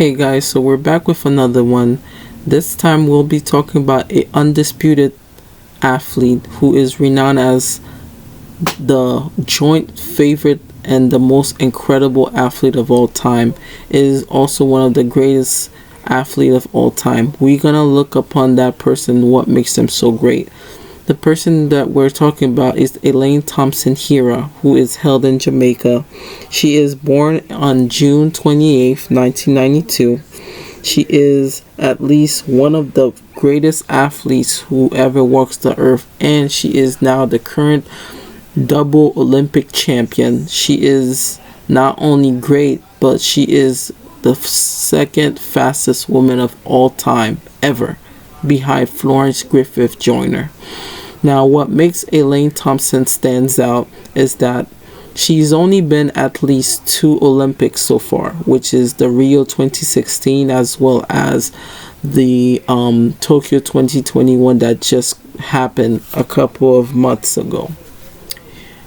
Hey guys, so we're back with another one. This time we'll be talking about a undisputed athlete who is renowned as the joint favorite and the most incredible athlete of all time. It is also one of the greatest athlete of all time. We're gonna look upon that person, what makes them so great. The person that we're talking about is Elaine Thompson HERAH, who is held in Jamaica. She is born on June 28th, 1992. She is at least one of the greatest athletes who ever walks the earth, and she is now the current double Olympic champion. She is not only great, but she is the second fastest woman of all time ever, behind Florence Griffith Joyner. Now, what makes Elaine Thompson stands out is that she's only been at least 2 Olympics so far, which is the Rio 2016 as well as the Tokyo 2021 that just happened a couple of months ago.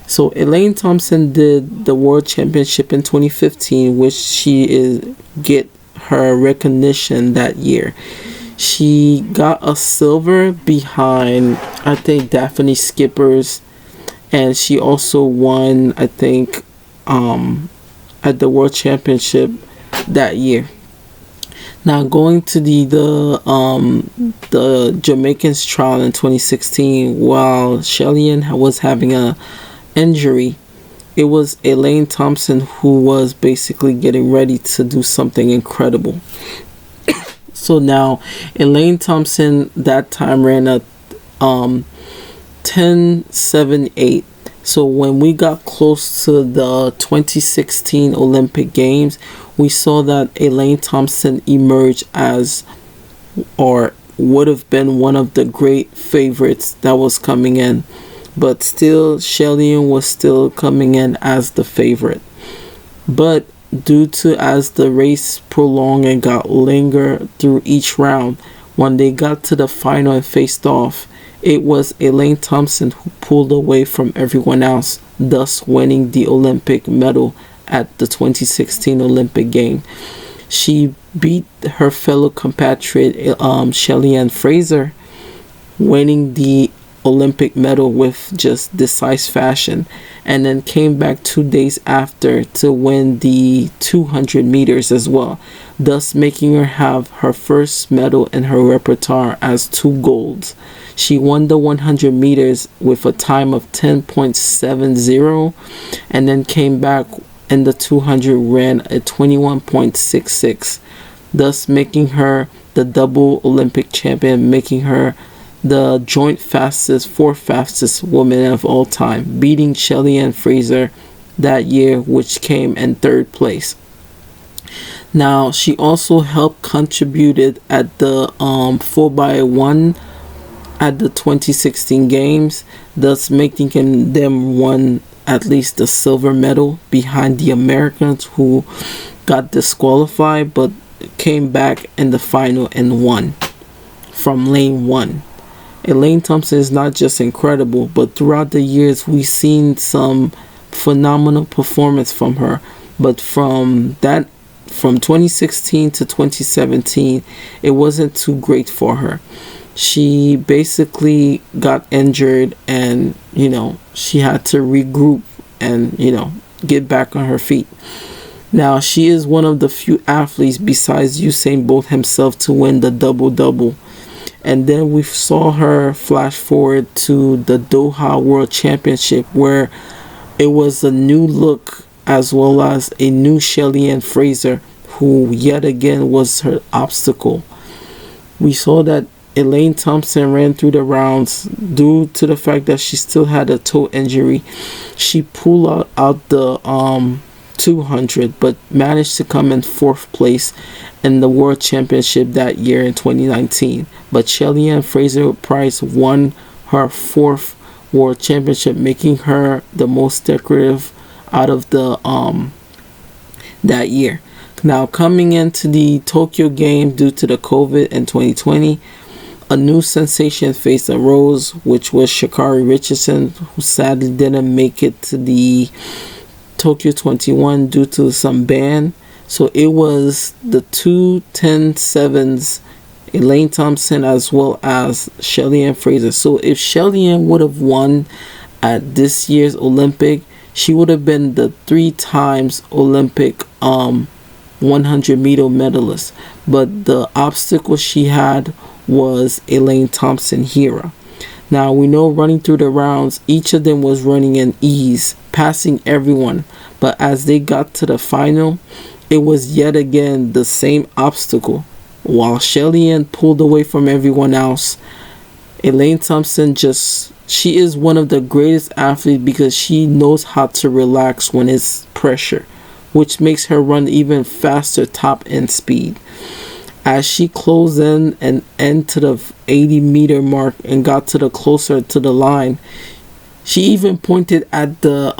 So Elaine Thompson did the World Championship in 2015, which she is get her recognition that year. She got a silver behind, I think, Daphne Skippers, and she also won, I think, at the World Championship that year. Now, going to the Jamaicans trial in 2016, while Shelly Ann was having a injury, it was Elaine Thompson who was basically getting ready to do something incredible. So now, Elaine Thompson that time ran a 10.78. So when we got close to the 2016 Olympic Games, we saw that Elaine Thompson emerged as, or would have been, one of the great favorites that was coming in. But still, Shelly Ann was still coming in as the favorite. But due to as the race prolonged and got longer through each round, when they got to the final and faced off, it was Elaine Thompson who pulled away from everyone else, thus winning the Olympic medal at the 2016 Olympic game. She beat her fellow compatriot Shelly Ann Fraser, winning the Olympic medal with just decisive fashion, and then came back 2 days after to win the 200 meters as well, thus making her have her first medal in her repertoire as 2 golds. She won the 100 meters with a time of 10.70 and then came back in the 200 ran at 21.66, thus making her the double Olympic champion, making her the joint fastest, 4th fastest woman of all time, beating Shelly Ann Fraser that year, which came in 3rd place. Now, she also helped contributed at the 4x1 at the 2016 games, thus making them won at least the silver medal behind the Americans who got disqualified but came back in the final and won from lane 1. Elaine Thompson is not just incredible, but throughout the years we've seen some phenomenal performance from her. But from 2016 to 2017, it wasn't too great for her. She basically got injured and, she had to regroup and, get back on her feet. Now, she is one of the few athletes besides Usain Bolt himself to win the double-double. And then we saw her flash forward to the Doha World Championship, where it was a new look as well as a new Shelly Ann Fraser, who yet again was her obstacle. We saw that Elaine Thompson ran through the rounds due to the fact that she still had a toe injury. She pulled out the 200, but managed to come in 4th place in the World Championship that year in 2019. But Shelly Ann Fraser Price won her 4th World Championship, making her the most decorative out of the that year. Now, coming into the Tokyo game due to the COVID in 2020, a new sensation face arose, which was sha'carri Richardson, who sadly didn't make it to the Tokyo 21 due to some ban So it was the 2:10.7s, Elaine Thompson as well as Shelly Ann Fraser. So if Shelly Ann would have won at this year's Olympic, she would have been the 3 times Olympic 100 meter medalist. But the obstacle she had was Elaine Thompson HERAH. Now we know running through the rounds, each of them was running in ease, passing everyone. But as they got to the final, it was yet again the same obstacle. While Shelly Ann pulled away from everyone else, Elaine Thompson she is one of the greatest athletes because she knows how to relax when it's pressure, which makes her run even faster top end speed. As she closed in and end to the 80-meter mark and got to the closer to the line, she even pointed at the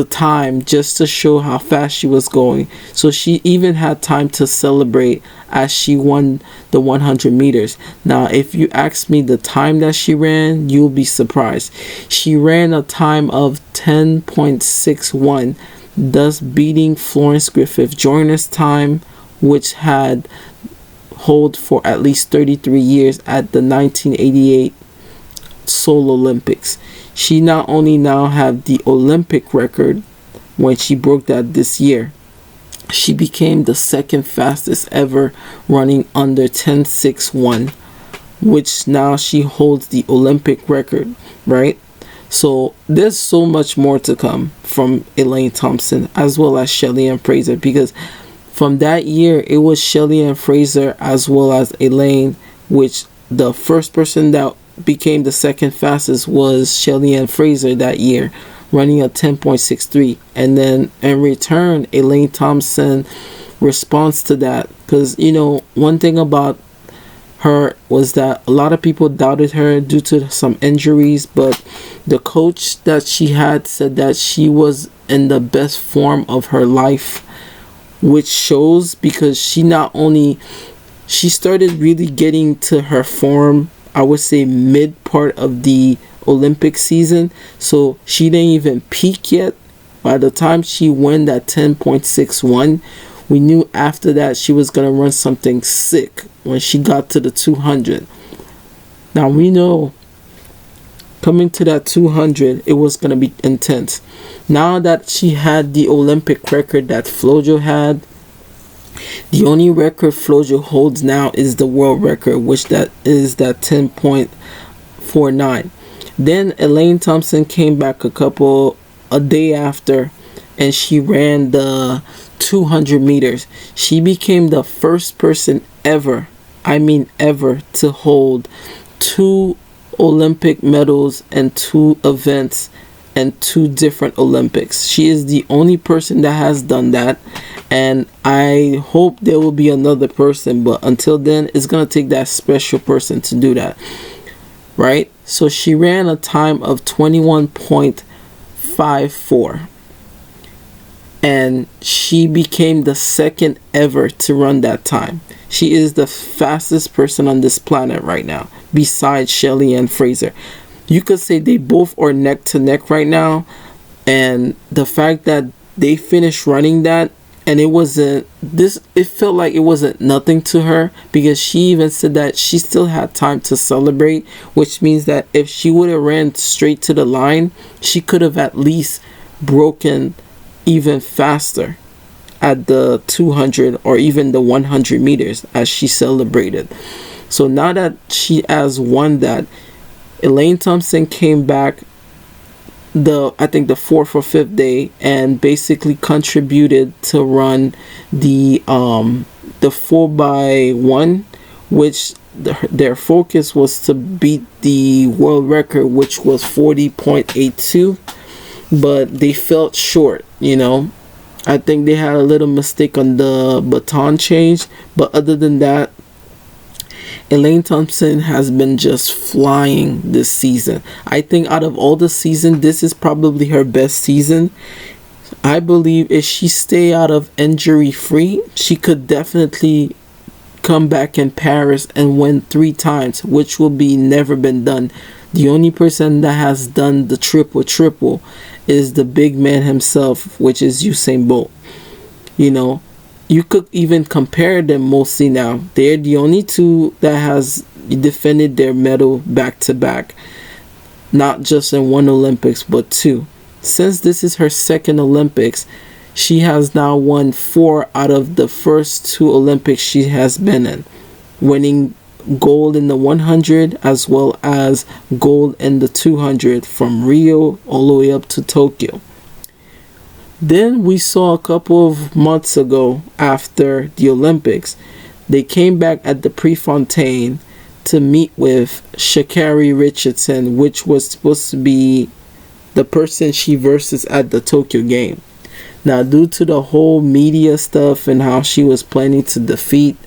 time just to show how fast she was going. So she even had time to celebrate as she won the 100 meters. Now, if you ask me the time that she ran, you'll be surprised. She ran a time of 10.61, thus beating Florence Griffith Joyner's time, which had hold for at least 33 years at the 1988 Seoul Olympics. She not only now have the Olympic record when she broke that this year, she became the second fastest ever running under 10.61, which now she holds the Olympic record, right? So there's so much more to come from Elaine Thompson as well as Shelly Ann Fraser, because from that year it was Shelly Ann Fraser as well as Elaine, which the first person that became the second fastest was Shelly Ann Fraser that year, running a 10.63. And then in return, Elaine Thompson responds to that, because one thing about her was that a lot of people doubted her due to some injuries, but the coach that she had said that she was in the best form of her life, which shows, because she started really getting to her form, I would say mid part of the Olympic season. So she didn't even peak yet. By the time she won that 10.61, we knew after that she was going to run something sick when she got to the 200. Now we know coming to that 200, it was going to be intense. Now that she had the Olympic record that Flojo had, the only record Flojo holds now is the world record, which that is that 10.49. Then Elaine Thompson came back a day after, and she ran the 200 meters. She became the first person ever, to hold 2 Olympic medals and 2 events and 2 different Olympics. She is the only person that has done that, and I hope there will be another person, but until then it's gonna take that special person to do that, right? So she ran a time of 21.54, and she became the second ever to run that time. She is the fastest person on this planet right now, besides Shelly Ann Fraser. You could say they both are neck to neck right now, and the fact that they finished running that, and it felt like it wasn't nothing to her, because she even said that she still had time to celebrate, which means that if she would have ran straight to the line, she could have at least broken even faster at the 200 or even the 100 meters as she celebrated. So now that she has won that, Elaine Thompson came back I think the 4th or 5th day and basically contributed to run the 4x1, which their focus was to beat the world record, which was 40.82, but they felt short. I think they had a little mistake on the baton change, but other than that, Elaine Thompson has been just flying this season. I think out of all the season, this is probably her best season. I believe if she stay out of injury free, she could definitely come back in Paris and win 3 times, which will be never been done. The only person that has done the triple is the big man himself, which is Usain Bolt. You know, you could even compare them mostly now. They're the only two that has defended their medal back to back, not just in one Olympics but two. Since this is her second Olympics, she has now won 4 out of the first 2 Olympics she has been in, winning gold in the 100 as well as gold in the 200 from Rio all the way up to Tokyo. Then we saw a couple of months ago, after the Olympics, they came back at the Prefontaine to meet with Sha'carri Richardson, which was supposed to be the person she versus at the Tokyo game. Now, due to the whole media stuff and how she was planning to defeat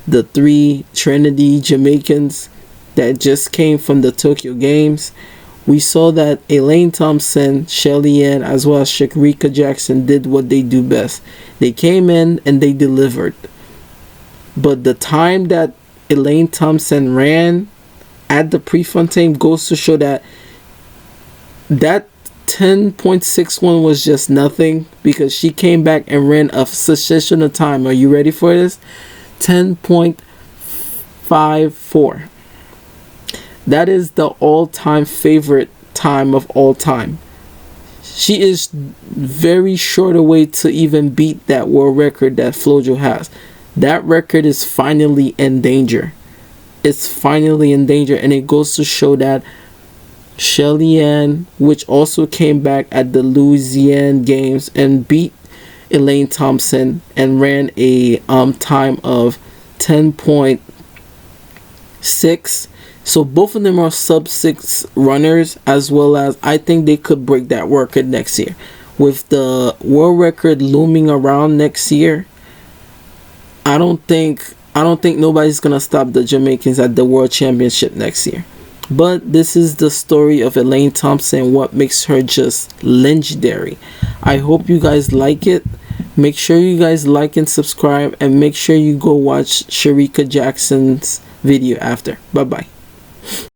the 3 Trinity Jamaicans that just came from the Tokyo games, we saw that Elaine Thompson, Shelly Ann, as well as Shericka Jackson did what they do best. They came in and they delivered. But the time that Elaine Thompson ran at the Prefontaine goes to show that 10.61 was just nothing, because she came back and ran a succession of time. Are you ready for this? 10.54. That is the all-time favorite time of all time. She is very short away to even beat that world record that Flojo has. That record is finally in danger. It's finally in danger, and it goes to show that Shelly Ann, which also came back at the Louisiana games and beat Elaine Thompson and ran a time of 10.6. So both of them are sub 6 runners, as well as I think they could break that record next year. With the world record looming around next year, I don't think nobody's gonna stop the Jamaicans at the World Championship next year. But this is the story of Elaine Thompson, what makes her just legendary. I hope you guys like it. Make sure you guys like and subscribe, and make sure you go watch Shericka Jackson's video after. Bye bye.